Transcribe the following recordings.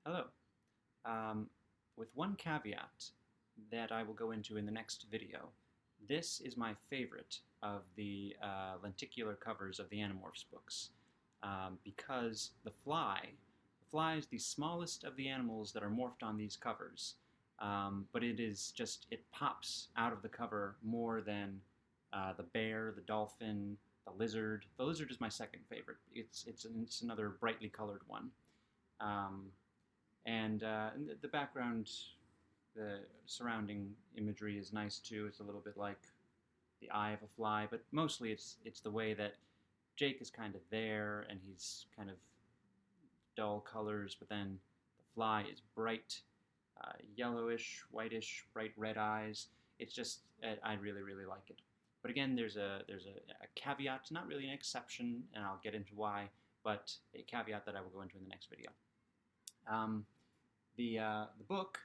Hello. Um, with one caveat that I will go into in the next video, this is my favorite of the lenticular covers of the Animorphs books because the fly is the smallest of the animals that are morphed on these covers, but it pops out of the cover more than the bear, the dolphin, the lizard. The lizard is my second favorite. It's another brightly colored one. Um, and the background, the surrounding imagery is nice too. It's a little bit like the eye of a fly, but mostly it's the way that Jake is kind of there, and he's kind of dull colors, but then the fly is bright, yellowish, whitish, bright red eyes. It's just I really really like it. But again, there's a caveat, not really an exception, and I'll get into why, but a caveat that I will go into in the next video. Um, the book,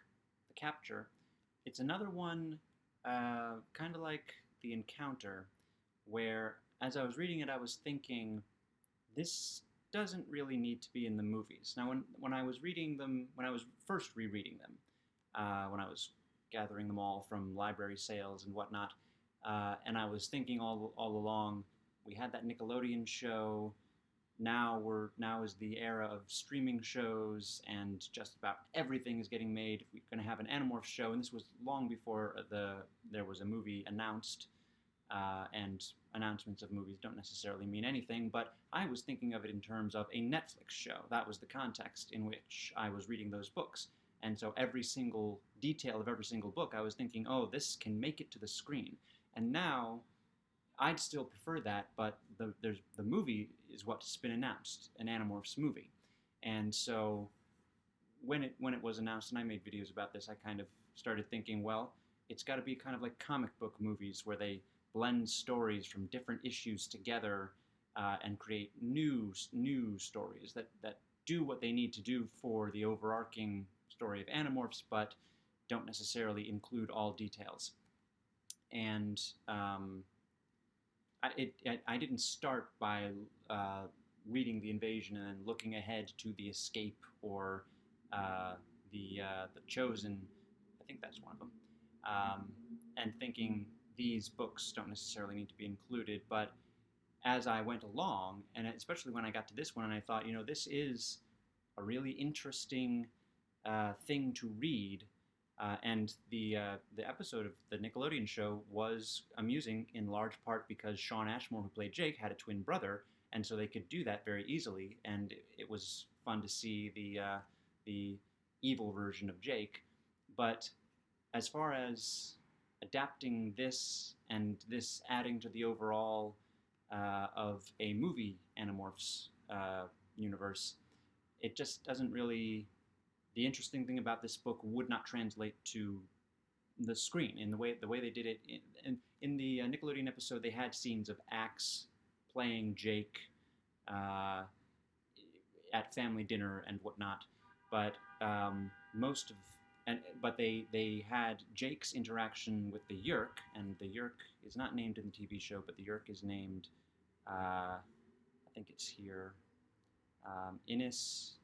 The Capture, it's another one kind of like The Encounter, where as I was reading it, I was thinking, this doesn't really need to be in the movies. Now, when I was reading them, when I was first rereading them, when I was gathering them all from library sales and whatnot, and I was thinking all along, we had that Nickelodeon show. Now is the era of streaming shows, and just about everything is getting made. We're going to have an Animorphs show, and this was long before there was a movie announced. And announcements of movies don't necessarily mean anything, but I was thinking of it in terms of a Netflix show. That was the context in which I was reading those books. And so every single detail of every single book, I was thinking, oh, this can make it to the screen. And now I'd still prefer that, but the movie is what's been announced, an Animorphs movie. And so when it was announced, and I made videos about this, I kind of started thinking, well, it's got to be kind of like comic book movies where they blend stories from different issues together and create new stories that do what they need to do for the overarching story of Animorphs, but don't necessarily include all details. And I didn't start by reading the invasion and then looking ahead to the escape or the chosen. I think that's one of them. And thinking these books don't necessarily need to be included, but as I went along, and especially when I got to this one, and I thought, this is a really interesting thing to read. And the episode of the Nickelodeon show was amusing in large part because Shawn Ashmore, who played Jake, had a twin brother, and so they could do that very easily. And it was fun to see the evil version of Jake. But as far as adapting this and this adding to the overall of a movie Animorphs universe, it just doesn't really. The interesting thing about this book would not translate to the screen in the way they did it in the Nickelodeon episode. They had scenes of Axe playing Jake uh, at family dinner and whatnot, but most of but they had Jake's interaction with the Yeerk, and the Yeerk is not named in the TV show, but the Yeerk is named. I think it's here. Innis.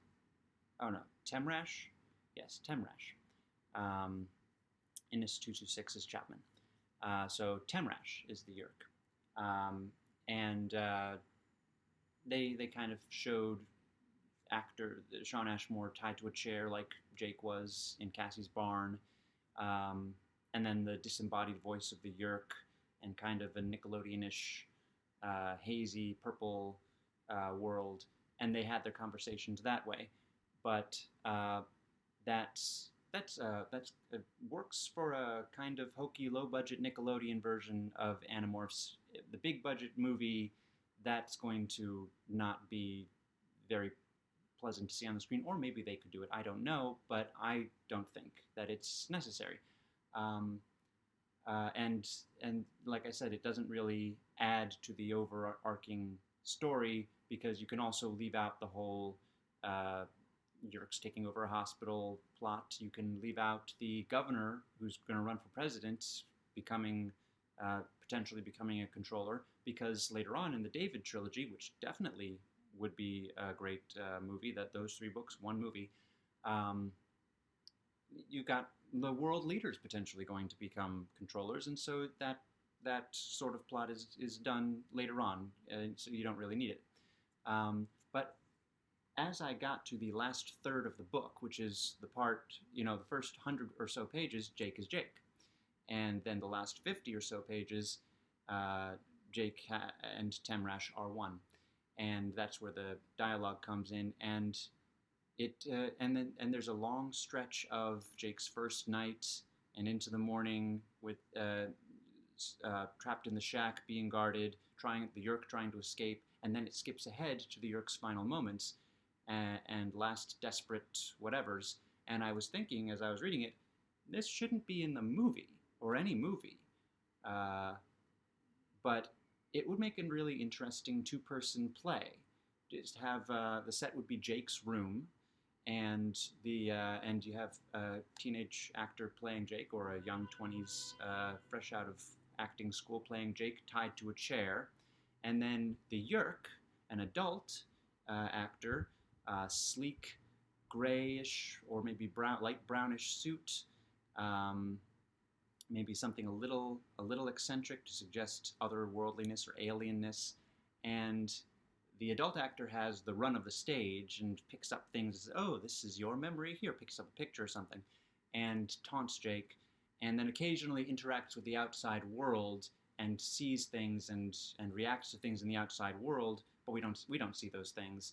Oh no, Temrash? Yes, Temrash. Innis 226 is Chapman. So Temrash is the Yeerk. And they kind of showed actor Shawn Ashmore tied to a chair like Jake was in Cassie's barn. And then the disembodied voice of the Yeerk and kind of a Nickelodeon-ish hazy purple world. And they had their conversations that way. But that's works for a kind of hokey, low-budget Nickelodeon version of Animorphs. The big-budget movie, that's going to not be very pleasant to see on the screen, or maybe they could do it. I don't know, but I don't think that it's necessary. And like I said, it doesn't really add to the overarching story because you can also leave out the whole Yeerk's taking over a hospital plot. You can leave out the governor who's going to run for president potentially becoming a controller, because later on in the David trilogy, which definitely would be a great movie, that those three books, one movie, um, you've got the world leaders potentially going to become controllers, and so that sort of plot is done later on, so you don't really need it. But as I got to the last third of the book, which is the part, the first 100 or so pages, Jake is Jake. And then the last 50 or so pages, Jake and Temrash are one. And that's where the dialogue comes in. And and there's a long stretch of Jake's first night and into the morning with trapped in the shack, being guarded, the Yeerk trying to escape, and then it skips ahead to the Yeerk's final moments and last desperate whatevers. And I was thinking as I was reading it, this shouldn't be in the movie or any movie, but it would make a really interesting two-person play. Just have the set would be Jake's room, and you have a teenage actor playing Jake, or a young 20s fresh out of acting school playing Jake, tied to a chair, and then the Yeerk, an adult actor, sleek, grayish or maybe light brownish suit, maybe something a little eccentric to suggest otherworldliness or alienness, and the adult actor has the run of the stage and picks up things. Oh, this is your memory here. Picks up a picture or something, and taunts Jake, and then occasionally interacts with the outside world and sees things and reacts to things in the outside world, but we don't see those things.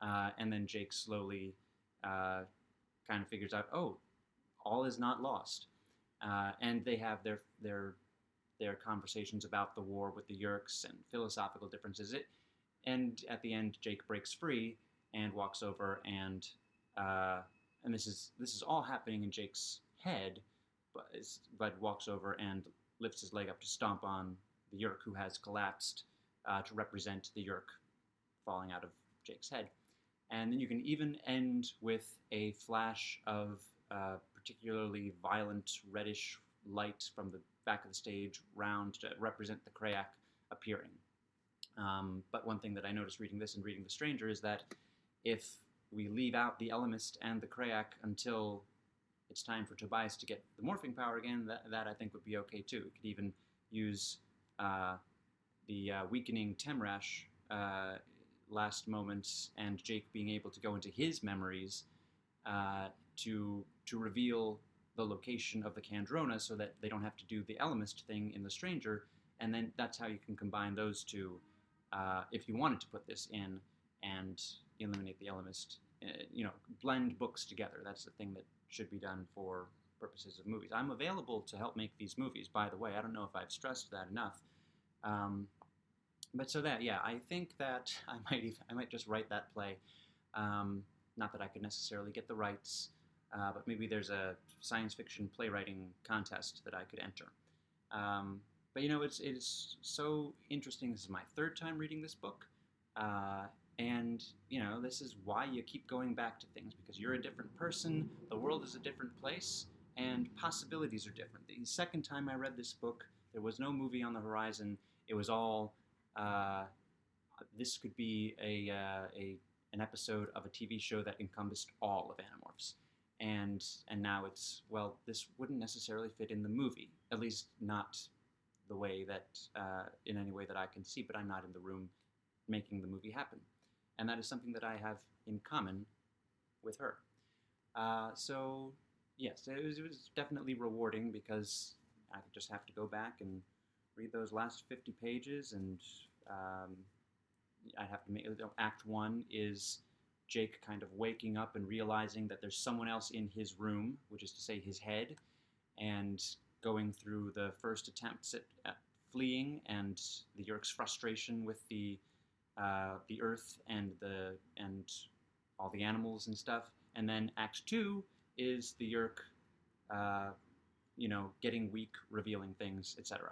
And then Jake slowly kind of figures out, oh, all is not lost. And they have their conversations about the war with the Yeerks and philosophical differences. And at the end, Jake breaks free and walks over, and this is all happening in Jake's head, but walks over and lifts his leg up to stomp on the Yeerk, who has collapsed to represent the Yeerk falling out of Jake's head. And then you can even end with a flash of particularly violent reddish light from the back of the stage round to represent the Krayak appearing. But one thing that I noticed reading this and reading The Stranger is that if we leave out the Elemist and the Krayak until it's time for Tobias to get the morphing power again, that I think would be okay too. We could even use the weakening Temrash last moments and Jake being able to go into his memories to reveal the location of the Kandrona, so that they don't have to do the Elemist thing in The Stranger, and then that's how you can combine those two if you wanted to put this in and eliminate the Elemist. Blend books together. That's the thing that should be done for purposes of movies. I'm available to help make these movies, by the way. I don't know if I've stressed that enough. But so that, yeah, I think that I might just write that play. Not that I could necessarily get the rights, but maybe there's a science fiction playwriting contest that I could enter. But it's so interesting. This is my third time reading this book, and this is why you keep going back to things, because you're a different person, the world is a different place, and possibilities are different. The second time I read this book, there was no movie on the horizon. It was all this could be an episode of a TV show that encompassed all of Animorphs. And now it's, well, this wouldn't necessarily fit in the movie, at least not the way that, in any way that I can see, but I'm not in the room making the movie happen. And that is something that I have in common with her. So, yes, it was definitely rewarding, because I just have to go back and read those last 50 pages, and I'd have to make, Act 1 is Jake kind of waking up and realizing that there's someone else in his room, which is to say his head, and going through the first attempts at fleeing and the Yeerk's frustration with the earth and all the animals and stuff. And then Act 2 is the Yeerk, getting weak, revealing things, etc.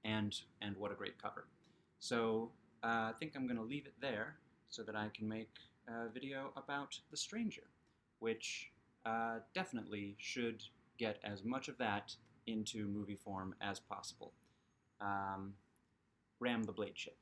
And what a great cover. So I think I'm going to leave it there so that I can make a video about The Stranger, which definitely should get as much of that into movie form as possible. Ram the Blade Ship.